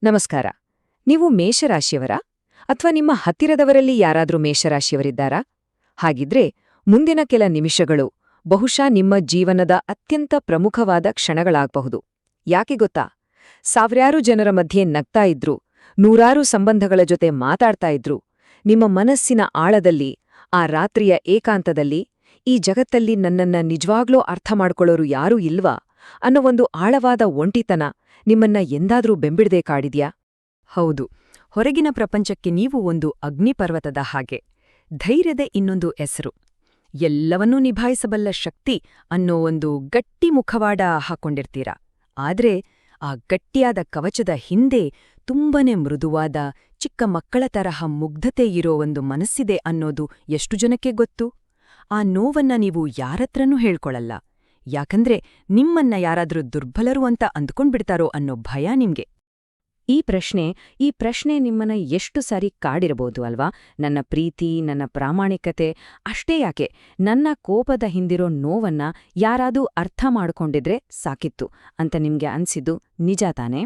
ನಮಸ್ಕಾರ. ನೀವು ಮೇಷರಾಶಿಯವರಾ? ಅಥವಾ ನಿಮ್ಮ ಹತ್ತಿರದವರಲ್ಲಿ ಯಾರಾದ್ರೂ ಮೇಷರಾಶಿಯವರಿದ್ದಾರಾ? ಹಾಗಿದ್ರೆ ಮುಂದಿನ ಕೆಲ ನಿಮಿಷಗಳು ಬಹುಶಃ ನಿಮ್ಮ ಜೀವನದ ಅತ್ಯಂತ ಪ್ರಮುಖವಾದ ಕ್ಷಣಗಳಾಗಬಹುದು. ಯಾಕೆ ಗೊತ್ತಾ? ಸಾವಿರಾರು ಜನರ ಮಧ್ಯೆ ನಗ್ತಾ ಇದ್ರು, ನೂರಾರು ಸಂಬಂಧಗಳ ಜೊತೆ ಮಾತಾಡ್ತಾ ಇದ್ರು, ನಿಮ್ಮ ಮನಸ್ಸಿನ ಆಳದಲ್ಲಿ, ಆ ರಾತ್ರಿಯ ಏಕಾಂತದಲ್ಲಿ, ಈ ಜಗತ್ತಲ್ಲಿ ನನ್ನನ್ನ ನಿಜವಾಗ್ಲೂ ಅರ್ಥ ಮಾಡ್ಕೊಳ್ಳೋರು ಯಾರೂ ಇಲ್ವಾ ಅನ್ನೋ ಒಂದು ಆಳವಾದ ಒಂಟಿತನ ನಿಮ್ಮನ್ನ ಎಂದಾದ್ರೂ ಬೆಂಬಿಡದೆ ಕಾಡಿದ್ಯಾ? ಹೌದು, ಹೊರಗಿನ ಪ್ರಪಂಚಕ್ಕೆ ನೀವು ಒಂದು ಅಗ್ನಿಪರ್ವತದ ಹಾಗೆ, ಧೈರ್ಯದ ಇನ್ನೊಂದು ಹೆಸರು, ಎಲ್ಲವನ್ನೂ ನಿಭಾಯಿಸಬಲ್ಲ ಶಕ್ತಿ ಅನ್ನೋ ಒಂದು ಗಟ್ಟಿ ಮುಖವಾಡ ಹಾಕೊಂಡಿರ್ತೀರ. ಆದ್ರೆ ಆ ಗಟ್ಟಿಯಾದ ಕವಚದ ಹಿಂದೆ ತುಂಬನೇ ಮೃದುವಾದ, ಚಿಕ್ಕ ಮಕ್ಕಳ ತರಹ ಮುಗ್ಧತೆ ಇರೋ ಒಂದು ಮನಸ್ಸಿದೆ ಅನ್ನೋದು ಎಷ್ಟು ಜನಕ್ಕೆ ಗೊತ್ತು? ಆ ನೋವನ್ನ ನೀವು ಯಾರತ್ರನೂ ಹೇಳ್ಕೊಳಲ್ಲ. ಯಾಕಂದ್ರೆ ನಿಮ್ಮನ್ನ ಯಾರಾದ್ರೂ ದುರ್ಬಲರು ಅಂತ ಅಂದ್ಕೊಂಡ್ಬಿಡ್ತಾರೋ ಅನ್ನೋ ಭಯ ನಿಮ್ಗೆ. ಈ ಪ್ರಶ್ನೆ ನಿಮ್ಮನ್ನ ಎಷ್ಟು ಸಾರಿ ಕಾಡಿರಬಹುದು ಅಲ್ವಾ? ನನ್ನ ಪ್ರೀತಿ, ನನ್ನ ಪ್ರಾಮಾಣಿಕತೆ, ಅಷ್ಟೇ ಯಾಕೆ, ನನ್ನ ಕೋಪದ ಹಿಂದಿರೋ ನೋವನ್ನ ಯಾರಾದ್ರೂ ಅರ್ಥ ಮಾಡ್ಕೊಂಡಿದ್ರೆ ಸಾಕಿತ್ತು ಅಂತ ನಿಮ್ಗೆ ಅನ್ಸಿದ್ದು ನಿಜ ತಾನೇ?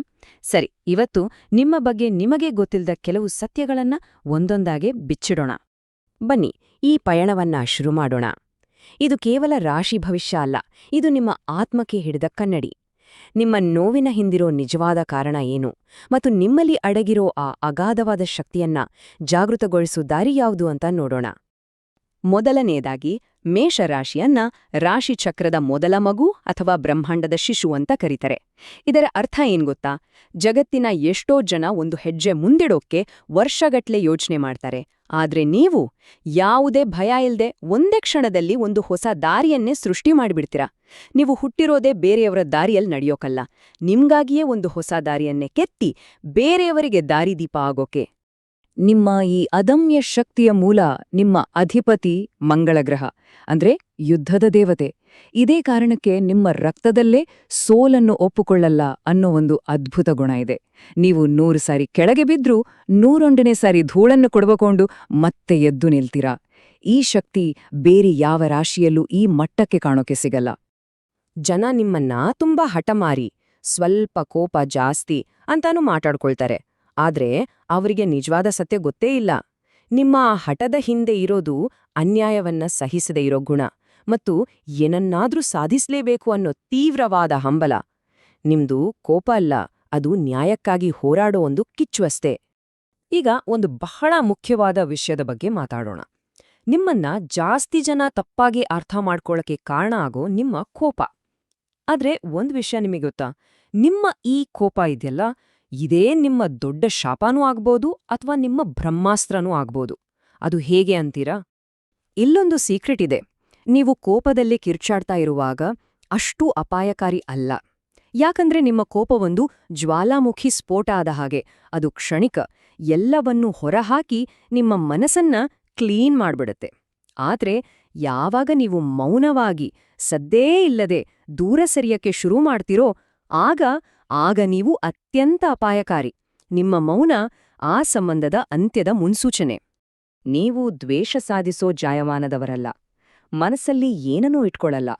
ಸರಿ, ಇವತ್ತು ನಿಮ್ಮ ಬಗ್ಗೆ ನಿಮಗೆ ಗೊತ್ತಿಲ್ಲದ ಕೆಲವು ಸತ್ಯಗಳನ್ನ ಒಂದೊಂದಾಗೆ ಬಿಚ್ಚಿಡೋಣ. ಬನ್ನಿ, ಈ ಪಯಣವನ್ನ ಶುರು ಮಾಡೋಣ. ಇದು ಕೇವಲ ರಾಶಿ ಭವಿಷ್ಯ ಅಲ್ಲ, ಇದು ನಿಮ್ಮ ಆತ್ಮಕ್ಕೆ ಹಿಡಿದ ಕನ್ನಡಿ. ನಿಮ್ಮ ನೋವಿನ ಹಿಂದಿರೋ ನಿಜವಾದ ಕಾರಣ ಏನು, ಮತ್ತು ನಿಮ್ಮಲ್ಲಿ ಅಡಗಿರೋ ಆ ಅಗಾಧವಾದ ಶಕ್ತಿಯನ್ನ ಜಾಗೃತಗೊಳಿಸೋ ದಾರಿ ಯಾವುದು ಅಂತ ನೋಡೋಣ. ಮೊದಲನೆಯದಾಗಿ, ಮೇಷರಾಶಿಯನ್ನ ರಾಶಿಚಕ್ರದ ಮೊದಲ ಮಗು ಅಥವಾ ಬ್ರಹ್ಮಾಂಡದ ಶಿಶು ಅಂತ ಕರೀತಾರೆ. ಇದರ ಅರ್ಥ ಏನ್ ಗೊತ್ತಾ? ಜಗತ್ತಿನ ಎಷ್ಟೋ ಜನ ಒಂದು ಹೆಜ್ಜೆ ಮುಂದಿಡೋಕ್ಕೆ ವರ್ಷಗಟ್ಲೆ ಯೋಚನೆ ಮಾಡ್ತಾರೆ. ಆದ್ರೆ ನೀವು ಯಾವುದೇ ಭಯ ಇಲ್ದೆ ಒಂದೇ ಕ್ಷಣದಲ್ಲಿ ಒಂದು ಹೊಸ ದಾರಿಯನ್ನೇ ಸೃಷ್ಟಿ ಮಾಡಿಬಿಡ್ತೀರಾ. ನೀವು ಹುಟ್ಟಿರೋದೇ ಬೇರೆಯವರ ದಾರಿಯಲ್ಲಿ ನಡೆಯೋಕಲ್ಲ, ನಿಮ್ಗಾಗಿಯೇ ಒಂದು ಹೊಸ ದಾರಿಯನ್ನೇ ಕೆತ್ತಿ ಬೇರೆಯವರಿಗೆ ದಾರಿದೀಪ ಆಗೋಕೆ. ನಿಮ್ಮ ಈ ಅದಮ್ಯ ಶಕ್ತಿಯ ಮೂಲ ನಿಮ್ಮ ಅಧಿಪತಿ ಮಂಗಳಗ್ರಹ, ಅಂದ್ರೆ ಯುದ್ಧದ ದೇವತೆ. ಇದೇ ಕಾರಣಕ್ಕೆ ನಿಮ್ಮ ರಕ್ತದಲ್ಲೇ ಸೋಲನ್ನು ಒಪ್ಪುಕೊಳ್ಳಲ್ಲ ಅನ್ನೋ ಒಂದು ಅದ್ಭುತ ಗುಣ ಇದೆ. ನೀವು 100 ಸಾರಿ ಕೆಳಗೆ ಬಿದ್ರೂ 101ನೇ ಸಾರಿ ಧೂಳನ್ನು ಕೊಡಬಕೊಂಡು ಮತ್ತೆ ಎದ್ದು ನಿಲ್ತೀರಾ. ಈ ಶಕ್ತಿ ಬೇರೆ ಯಾವ ರಾಶಿಯಲ್ಲೂ ಈ ಮಟ್ಟಕ್ಕೆ ಕಾಣೋಕೆ ಸಿಗಲ್ಲ. ಜನ ನಿಮ್ಮನ್ನ ತುಂಬಾ ಹಠಮಾರಿ, ಸ್ವಲ್ಪ ಕೋಪ ಜಾಸ್ತಿ ಅಂತಾನೂ ಮಾತಾಡ್ಕೊಳ್ತಾರೆ. ಆದ್ರೆ ಅವರಿಗೆ ನಿಜವಾದ ಸತ್ಯ ಗೊತ್ತೇ ಇಲ್ಲ. ನಿಮ್ಮ ಹಠದ ಹಿಂದೆ ಇರೋದು ಅನ್ಯಾಯವನ್ನ ಸಹಿಸದೇ ಇರೋ ಗುಣ ಮತ್ತು ಏನನ್ನಾದ್ರೂ ಸಾಧಿಸ್ಲೇಬೇಕು ಅನ್ನೋ ತೀವ್ರವಾದ ಹಂಬಲ. ನಿಮ್ದು ಕೋಪ ಅಲ್ಲ, ಅದು ನ್ಯಾಯಕ್ಕಾಗಿ ಹೋರಾಡೋ ಒಂದು ಕಿಚ್ಚು ಅಷ್ಟೇ. ಈಗ ಒಂದು ಬಹಳ ಮುಖ್ಯವಾದ ವಿಷಯದ ಬಗ್ಗೆ ಮಾತಾಡೋಣ. ನಿಮ್ಮನ್ನ ಜಾಸ್ತಿ ಜನ ತಪ್ಪಾಗಿ ಅರ್ಥ ಮಾಡ್ಕೊಳ್ಳೋಕೆ ಕಾರಣ ಆಗೋ ನಿಮ್ಮ ಕೋಪ. ಆದ್ರೆ ಒಂದ್ ವಿಷಯ ನಿಮಗೆ ಗೊತ್ತಾ? ನಿಮ್ಮ ಈ ಕೋಪ ಇದೆಯಲ್ಲ, ಇದೇ ನಿಮ್ಮ ದೊಡ್ಡ ಶಾಪನೂ ಆಗ್ಬೋದು ಅಥವಾ ನಿಮ್ಮ ಬ್ರಹ್ಮಾಸ್ತ್ರನೂ ಆಗ್ಬೋದು. ಅದು ಹೇಗೆ ಅಂತೀರಾ? ಇಲ್ಲೊಂದು ಸೀಕ್ರೆಟ್ ಇದೆ. ನೀವು ಕೋಪದಲ್ಲಿ ಕಿರ್ಚಾಡ್ತಾ ಇರುವಾಗ ಅಷ್ಟೂ ಅಪಾಯಕಾರಿ ಅಲ್ಲ. ಯಾಕಂದ್ರೆ ನಿಮ್ಮ ಕೋಪವೊಂದು ಜ್ವಾಲಾಮುಖಿ ಸ್ಫೋಟ ಆದ ಹಾಗೆ. ಅದು ಕ್ಷಣಿಕ, ಎಲ್ಲವನ್ನೂ ಹೊರಹಾಕಿ ನಿಮ್ಮ ಮನಸ್ಸನ್ನ ಕ್ಲೀನ್ ಮಾಡ್ಬಿಡತ್ತೆ. ಆದ್ರೆ ಯಾವಾಗ ನೀವು ಮೌನವಾಗಿ, ಸದ್ದೇ ಇಲ್ಲದೆ ದೂರ ಸರಿಯಕ್ಕೆ ಶುರು ಮಾಡ್ತೀರೋ, ಆಗ ನೀವು ಅತ್ಯಂತ ಅಪಾಯಕಾರಿ. ನಿಮ್ಮ ಮೌನ ಆ ಸಂಬಂಧದ ಅಂತ್ಯದ ಮುನ್ಸೂಚನೆ. ನೀವು ದ್ವೇಷ ಸಾಧಿಸೋ ಜಾಯಮಾನದವರಲ್ಲ, ಮನಸ್ಸಲ್ಲಿ ಏನನ್ನೂ ಇಟ್ಕೊಳ್ಳಲ್ಲ.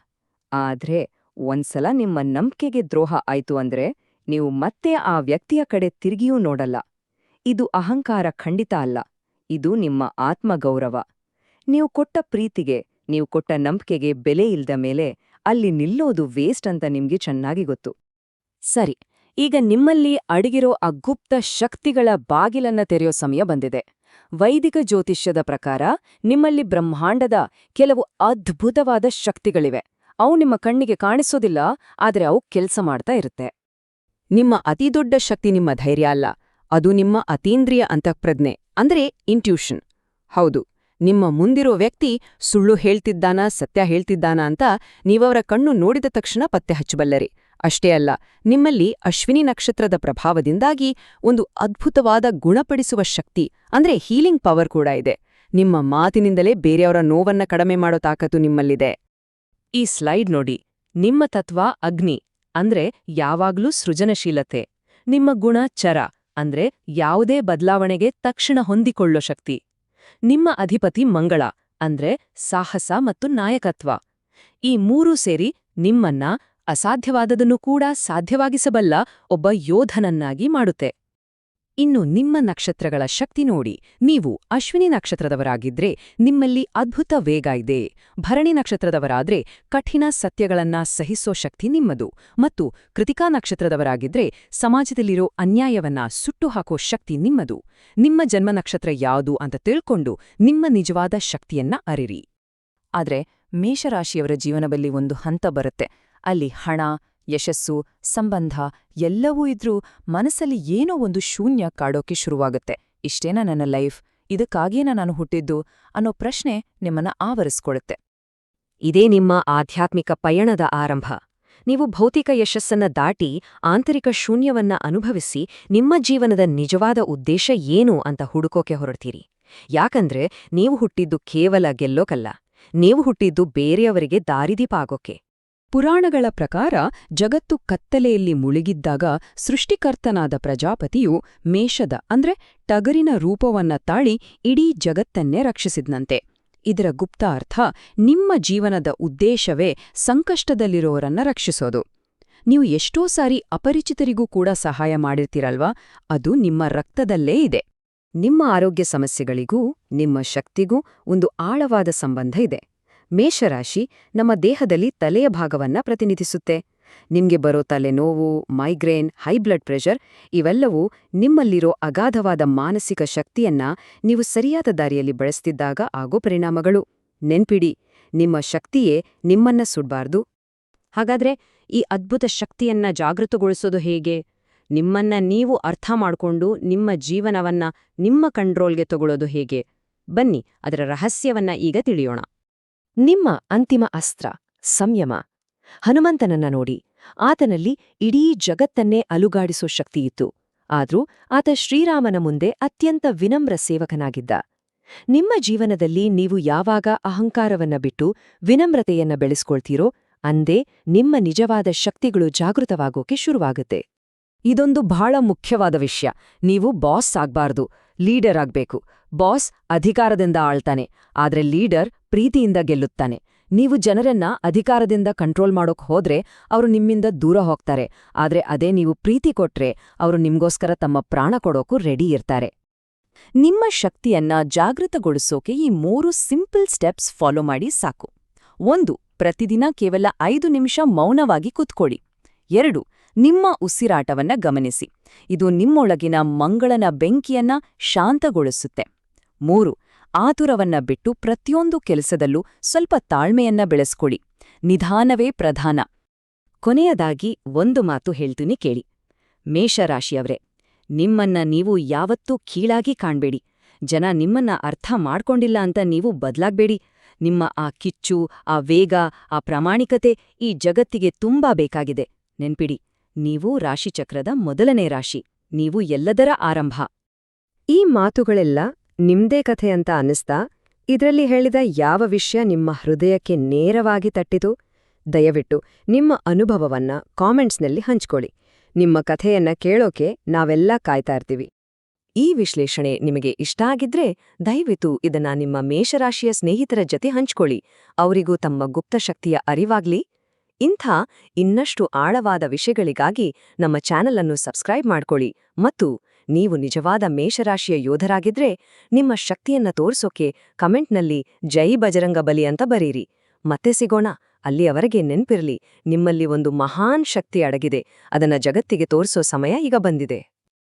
ಆದ್ರೆ ಒಂದ್ಸಲ ನಿಮ್ಮ ನಂಬಿಕೆಗೆ ದ್ರೋಹ ಆಯ್ತು ಅಂದ್ರೆ ನೀವು ಮತ್ತೆ ಆ ವ್ಯಕ್ತಿಯ ಕಡೆ ತಿರುಗಿಯೂ ನೋಡಲ್ಲ. ಇದು ಅಹಂಕಾರ ಖಂಡಿತ ಅಲ್ಲ, ಇದು ನಿಮ್ಮ ಆತ್ಮಗೌರವ. ನೀವು ಕೊಟ್ಟ ಪ್ರೀತಿಗೆ, ನೀವು ಕೊಟ್ಟ ನಂಬಿಕೆಗೆ ಬೆಲೆ ಇಲ್ದ ಮೇಲೆ ಅಲ್ಲಿ ನಿಲ್ಲೋದು ವೇಸ್ಟ್ ಅಂತ ನಿಮ್ಗೆ ಚೆನ್ನಾಗಿ ಗೊತ್ತು. ಸರಿ, ಈಗ ನಿಮ್ಮಲ್ಲಿ ಅಡಗಿರೋ ಆ ಗುಪ್ತ ಶಕ್ತಿಗಳ ಬಾಗಿಲನ್ನ ತೆರೆಯೋ ಸಮಯ ಬಂದಿದೆ. ವೈದಿಕ ಜ್ಯೋತಿಷ್ಯದ ಪ್ರಕಾರ ನಿಮ್ಮಲ್ಲಿ ಬ್ರಹ್ಮಾಂಡದ ಕೆಲವು ಅದ್ಭುತವಾದ ಶಕ್ತಿಗಳಿವೆ. ಅವು ನಿಮ್ಮ ಕಣ್ಣಿಗೆ ಕಾಣಿಸೋದಿಲ್ಲ, ಆದ್ರೆ ಅವು ಕೆಲ್ಸ ಮಾಡ್ತಾ ಇರುತ್ತೆ. ನಿಮ್ಮ ಅತಿದೊಡ್ಡ ಶಕ್ತಿ ನಿಮ್ಮ ಧೈರ್ಯ ಅಲ್ಲ, ಅದು ನಿಮ್ಮ ಅತೀಂದ್ರಿಯ ಅಂತಃಪ್ರಜ್ಞೆ, ಅಂದ್ರೆ ಇಂಟ್ಯೂಷನ್. ಹೌದು, ನಿಮ್ಮ ಮುಂದಿರೋ ವ್ಯಕ್ತಿ ಸುಳ್ಳು ಹೇಳ್ತಿದ್ದಾನಾ ಸತ್ಯ ಹೇಳ್ತಿದ್ದಾನಾ ಅಂತ ನೀವವರ ಕಣ್ಣು ನೋಡಿದ ತಕ್ಷಣ ಪತ್ತೆ ಹಚ್ಚಬಲ್ಲರಿ. ಅಷ್ಟೇ ಅಲ್ಲ, ನಿಮ್ಮಲ್ಲಿ ಅಶ್ವಿನಿ ನಕ್ಷತ್ರದ ಪ್ರಭಾವದಿಂದಾಗಿ ಒಂದು ಅದ್ಭುತವಾದ ಗುಣಪಡಿಸುವ ಶಕ್ತಿ, ಅಂದ್ರೆ ಹೀಲಿಂಗ್ ಪವರ್ ಕೂಡ ಇದೆ. ನಿಮ್ಮ ಮಾತಿನಿಂದಲೇ ಬೇರೆಯವರ ನೋವನ್ನ ಕಡಿಮೆ ಮಾಡೋ ತಾಕತ್ತು ನಿಮ್ಮಲ್ಲಿದೆ. ಈ ಸ್ಲೈಡ್ ನೋಡಿ. ನಿಮ್ಮ ತತ್ವ ಅಗ್ನಿ, ಅಂದ್ರೆ ಯಾವಾಗ್ಲೂ ಸೃಜನಶೀಲತೆ. ನಿಮ್ಮ ಗುಣ ಚರ, ಅಂದ್ರೆ ಯಾವುದೇ ಬದಲಾವಣೆಗೆ ತಕ್ಷಣ ಹೊಂದಿಕೊಳ್ಳೋ ಶಕ್ತಿ. ನಿಮ್ಮ ಅಧಿಪತಿ ಮಂಗಳ, ಅಂದ್ರೆ ಸಾಹಸ ಮತ್ತು ನಾಯಕತ್ವ. ಈ ಮೂರೂ ಸೇರಿ ನಿಮ್ಮನ್ನ ಅಸಾಧ್ಯವಾದದನ್ನು ಕೂಡ ಸಾಧ್ಯವಾಗಿಸಬಲ್ಲ ಒಬ್ಬ ಯೋಧನನ್ನಾಗಿ ಮಾಡುತ್ತೆ. ಇನ್ನು ನಿಮ್ಮ ನಕ್ಷತ್ರಗಳ ಶಕ್ತಿ ನೋಡಿ. ನೀವು ಅಶ್ವಿನಿ ನಕ್ಷತ್ರದವರಾಗಿದ್ರೆ ನಿಮ್ಮಲ್ಲಿ ಅದ್ಭುತ ವೇಗ ಇದೆ. ಭರಣಿ ನಕ್ಷತ್ರದವರಾದ್ರೆ ಕಠಿಣ ಸತ್ಯಗಳನ್ನ ಸಹಿಸೋ ಶಕ್ತಿ ನಿಮ್ಮದು. ಮತ್ತು ಕೃತಿಕಾ ನಕ್ಷತ್ರದವರಾಗಿದ್ರೆ ಸಮಾಜದಲ್ಲಿರೋ ಅನ್ಯಾಯವನ್ನ ಸುಟ್ಟು ಹಾಕೋ ಶಕ್ತಿ ನಿಮ್ಮದು. ನಿಮ್ಮ ಜನ್ಮ ನಕ್ಷತ್ರ ಯಾವುದು ಅಂತ ತಿಳ್ಕೊಂಡು ನಿಮ್ಮ ನಿಜವಾದ ಶಕ್ತಿಯನ್ನ ಅರಿರಿ. ಆದ್ರೆ ಮೇಷರಾಶಿಯವರ ಜೀವನದಲ್ಲಿ ಒಂದು ಹಂತ ಬರುತ್ತೆ. ಅಲ್ಲಿ ಹಣ, ಯಶಸ್ಸು, ಸಂಬಂಧ ಎಲ್ಲವೂ ಇದ್ರೂ ಮನಸ್ಸಲ್ಲಿ ಏನೋ ಒಂದು ಶೂನ್ಯ ಕಾಡೋಕೆ ಶುರುವಾಗುತ್ತೆ. ಇಷ್ಟೇನಾ ನನ್ನ ಲೈಫ್, ಇದಕ್ಕಾಗೇನಾ ನಾನು ಹುಟ್ಟಿದ್ದು ಅನ್ನೋ ಪ್ರಶ್ನೆ ನಿಮ್ಮನ್ನ ಆವರಿಸ್ಕೊಳುತ್ತೆ. ಇದೇ ನಿಮ್ಮ ಆಧ್ಯಾತ್ಮಿಕ ಪಯಣದ ಆರಂಭ. ನೀವು ಭೌತಿಕ ಯಶಸ್ಸನ್ನ ದಾಟಿ ಆಂತರಿಕ ಶೂನ್ಯವನ್ನ ಅನುಭವಿಸಿ ನಿಮ್ಮ ಜೀವನದ ನಿಜವಾದ ಉದ್ದೇಶ ಏನು ಅಂತ ಹುಡುಕೋಕೆ ಹೊರಡ್ತೀರಿ. ಯಾಕಂದ್ರೆ ನೀವು ಹುಟ್ಟಿದ್ದು ಕೇವಲ ಗೆಲ್ಲೋಕಲ್ಲ, ನೀವು ಹುಟ್ಟಿದ್ದು ಬೇರೆಯವರಿಗೆ ದಾರಿದೀಪ ಆಗೋಕೆ. ಪುರಾಣಗಳ ಪ್ರಕಾರ ಜಗತ್ತು ಕತ್ತಲೆಯಲ್ಲಿ ಮುಳುಗಿದ್ದಾಗ ಸೃಷ್ಟಿಕರ್ತನಾದ ಪ್ರಜಾಪತಿಯು ಮೇಷದ ಅಂದ್ರೆ ಟಗರಿನ ರೂಪವನ್ನ ತಾಳಿ ಇಡೀ ಜಗತ್ತನ್ನೇ ರಕ್ಷಿಸಿದ್ನಂತೆ. ಇದರ ಗುಪ್ತ ಅರ್ಥ ನಿಮ್ಮ ಜೀವನದ ಉದ್ದೇಶವೇ ಸಂಕಷ್ಟದಲ್ಲಿರೋರನ್ನ ರಕ್ಷಿಸೋದು. ನೀವು ಎಷ್ಟೋ ಸಾರಿ ಅಪರಿಚಿತರಿಗೂ ಕೂಡ ಸಹಾಯ ಮಾಡಿರ್ತೀರಲ್ವಾ, ಅದು ನಿಮ್ಮ ರಕ್ತದಲ್ಲೇ ಇದೆ. ನಿಮ್ಮ ಆರೋಗ್ಯ ಸಮಸ್ಯೆಗಳಿಗೂ ನಿಮ್ಮ ಶಕ್ತಿಗೂ ಒಂದು ಆಳವಾದ ಸಂಬಂಧ ಇದೆ. ಮೇಷರಾಶಿ ನಮ್ಮ ದೇಹದಲ್ಲಿ ತಲೆಯ ಭಾಗವನ್ನ ಪ್ರತಿನಿಧಿಸುತ್ತೆ. ನಿಮ್ಗೆ ಬರೋ ತಲೆನೋವು, ಮೈಗ್ರೇನ್, ಹೈ ಬ್ಲಡ್ ಪ್ರೆಷರ್ ಇವೆಲ್ಲವೂ ನಿಮ್ಮಲ್ಲಿರೋ ಅಗಾಧವಾದ ಮಾನಸಿಕ ಶಕ್ತಿಯನ್ನ ನೀವು ಸರಿಯಾದ ದಾರಿಯಲ್ಲಿ ಬಳಸ್ತಿದ್ದಾಗ ಆಗೋ ಪರಿಣಾಮಗಳು. ನೆನ್ಪಿಡಿ, ನಿಮ್ಮ ಶಕ್ತಿಯೇ ನಿಮ್ಮನ್ನ ಸುಡ್ಬಾರ್ದು. ಹಾಗಾದ್ರೆ ಈ ಅದ್ಭುತ ಶಕ್ತಿಯನ್ನ ಜಾಗೃತಗೊಳಿಸೋದು ಹೇಗೆ? ನಿಮ್ಮನ್ನ ನೀವು ಅರ್ಥ ಮಾಡ್ಕೊಂಡು ನಿಮ್ಮ ಜೀವನವನ್ನ ನಿಮ್ಮ ಕಂಟ್ರೋಲ್ಗೆ ತಗೊಳ್ಳೋದು ಹೇಗೆ? ಬನ್ನಿ ಅದರ ರಹಸ್ಯವನ್ನ ಈಗ ತಿಳಿಯೋಣ. ನಿಮ್ಮ ಅಂತಿಮ ಅಸ್ತ್ರ ಸಂಯಮ. ಹನುಮಂತನನ್ನ ನೋಡಿ, ಆತನಲ್ಲಿ ಇಡೀ ಜಗತ್ತನ್ನೇ ಅಲುಗಾಡಿಸೋ ಶಕ್ತಿಯಿತ್ತು. ಆದ್ರೂ ಆತ ಶ್ರೀರಾಮನ ಮುಂದೆ ಅತ್ಯಂತ ವಿನಮ್ರ ಸೇವಕನಾಗಿದ್ದ. ನಿಮ್ಮ ಜೀವನದಲ್ಲಿ ನೀವು ಯಾವಾಗ ಅಹಂಕಾರವನ್ನ ಬಿಟ್ಟು ವಿನಮ್ರತೆಯನ್ನ ಬೆಳೆಸ್ಕೊಳ್ತೀರೋ ಅಂದೇ ನಿಮ್ಮ ನಿಜವಾದ ಶಕ್ತಿಗಳು ಜಾಗೃತವಾಗೋಕೆ ಶುರುವಾಗುತ್ತೆ. ಇದೊಂದು ಬಹಳ ಮುಖ್ಯವಾದ ವಿಷಯ. ನೀವು ಬಾಸ್ ಆಗ್ಬಾರ್ದು, ಲೀಡರ್ ಆಗ್ಬೇಕು. ಬಾಸ್ ಅಧಿಕಾರದಿಂದ ಆಳ್ತಾನೆ, ಆದ್ರೆ ಲೀಡರ್ ಪ್ರೀತಿಯಿಂದ ಗೆಲ್ಲುತ್ತಾನೆ. ನೀವು ಜನರನ್ನ ಅಧಿಕಾರದಿಂದ ಕಂಟ್ರೋಲ್ ಮಾಡೋಕ್ ಹೋದ್ರೆ ಅವರು ನಿಮ್ಮಿಂದ ದೂರ ಹೋಗ್ತಾರೆ. ಆದ್ರೆ ಅದೇ ನೀವು ಪ್ರೀತಿ ಕೊಟ್ರೆ ಅವರು ನಿಮ್ಗೋಸ್ಕರ ತಮ್ಮ ಪ್ರಾಣ ಕೊಡೋಕು ರೆಡಿ ಇರ್ತಾರೆ. ನಿಮ್ಮ ಶಕ್ತಿಯನ್ನ ಜಾಗೃತಗೊಳಿಸೋಕೆ ಈ 3 ಸಿಂಪಲ್ ಸ್ಟೆಪ್ಸ್ ಫಾಲೋ ಮಾಡಿ ಸಾಕು. 1. ಪ್ರತಿದಿನ ಕೇವಲ 5 ನಿಮಿಷ ಮೌನವಾಗಿ ಕೂತ್ಕೊಳ್ಳಿ. 2. ನಿಮ್ಮ ಉಸಿರಾಟವನ್ನ ಗಮನಿಸಿ. ಇದು ನಿಮ್ಮೊಳಗಿನ ಮಂಗಳನ ಬೆಂಕಿಯನ್ನ ಶಾಂತಗೊಳಿಸುತ್ತೆ. 3. ಆತುರವನ್ನ ಬಿಟ್ಟು ಪ್ರತಿಯೊಂದು ಕೆಲಸದಲ್ಲೂ ಸ್ವಲ್ಪ ತಾಳ್ಮೆಯನ್ನ ಬೆಳೆಸ್ಕೊಳ್ಳಿ. ನಿಧಾನವೇ ಪ್ರಧಾನ. ಕೊನೆಯದಾಗಿ ಒಂದು ಮಾತು ಹೇಳ್ತೀನಿ ಕೇಳಿ. ಮೇಷರಾಶಿಯವ್ರೆ, ನಿಮ್ಮನ್ನ ನೀವು ಯಾವತ್ತೂ ಕೀಳಾಗಿ ಕಾಣ್ಬೇಡಿ. ಜನ ನಿಮ್ಮನ್ನ ಅರ್ಥ ಮಾಡ್ಕೊಂಡಿಲ್ಲ ಅಂತ ನೀವು ಬದ್ಲಾಗ್ಬೇಡಿ. ನಿಮ್ಮ ಆ ಕಿಚ್ಚು, ಆ ವೇಗ, ಆ ಪ್ರಾಮಾಣಿಕತೆ ಈ ಜಗತ್ತಿಗೆ ತುಂಬಾ ಬೇಕಾಗಿದೆ. ನೆನ್ಪಿಡಿ, ನೀವು ರಾಶಿಚಕ್ರದ ಮೊದಲನೇ ರಾಶಿ. ನೀವು ಎಲ್ಲದರ ಆರಂಭ. ಈ ಮಾತುಗಳೆಲ್ಲ ನಿಮ್ದೇ ಕಥೆ ಅಂತ ಅನ್ನಿಸ್ತಾ? ಇದ್ರಲ್ಲಿ ಹೇಳಿದ ಯಾವ ವಿಷಯ ನಿಮ್ಮ ಹೃದಯಕ್ಕೆ ನೇರವಾಗಿ ತಟ್ಟಿತು? ದಯವಿಟ್ಟು ನಿಮ್ಮ ಅನುಭವವನ್ನ ಕಾಮೆಂಟ್ಸ್ನಲ್ಲಿ ಹಂಚ್ಕೊಳ್ಳಿ. ನಿಮ್ಮ ಕಥೆಯನ್ನ ಕೇಳೋಕೆ ನಾವೆಲ್ಲ ಕಾಯ್ತಾ ಇರ್ತೀವಿ. ಈ ವಿಶ್ಲೇಷಣೆ ನಿಮಗೆ ಇಷ್ಟ ಆಗಿದ್ರೆ ದಯವಿಟ್ಟು ಇದನ್ನ ನಿಮ್ಮ ಮೇಷರಾಶಿಯ ಸ್ನೇಹಿತರ ಜೊತೆ ಹಂಚ್ಕೊಳ್ಳಿ. ಅವರಿಗೂ ತಮ್ಮ ಗುಪ್ತಶಕ್ತಿಯ ಅರಿವಾಗ್ಲಿ. ಇಂಥ ಇನ್ನಷ್ಟು ಆಳವಾದ ವಿಷಯಗಳಿಗಾಗಿ ನಮ್ಮ ಚಾನೆಲ್ ಅನ್ನು ಸಬ್ಸ್ಕ್ರೈಬ್ ಮಾಡ್ಕೊಳ್ಳಿ. ಮತ್ತು ನೀವು ನಿಜವಾದ ಮೇಷರಾಶಿಯ ಯೋಧರಾಗಿದ್ರೆ ನಿಮ್ಮ ಶಕ್ತಿಯನ್ನ ತೋರ್ಸೋಕೆ ಕಮೆಂಟ್ನಲ್ಲಿ ಜೈ ಬಜರಂಗಬಲಿ ಅಂತ ಬರೀರಿ. ಮತ್ತೆ ಸಿಗೋಣ. ಅಲ್ಲಿಯವರೆಗೆ ನೆನ್ಪಿರ್ಲಿ, ನಿಮ್ಮಲ್ಲಿ ಒಂದು ಮಹಾನ್ ಶಕ್ತಿ ಅಡಗಿದೆ. ಅದನ್ನ ಜಗತ್ತಿಗೆ ತೋರಿಸೋ ಸಮಯ ಈಗ ಬಂದಿದೆ.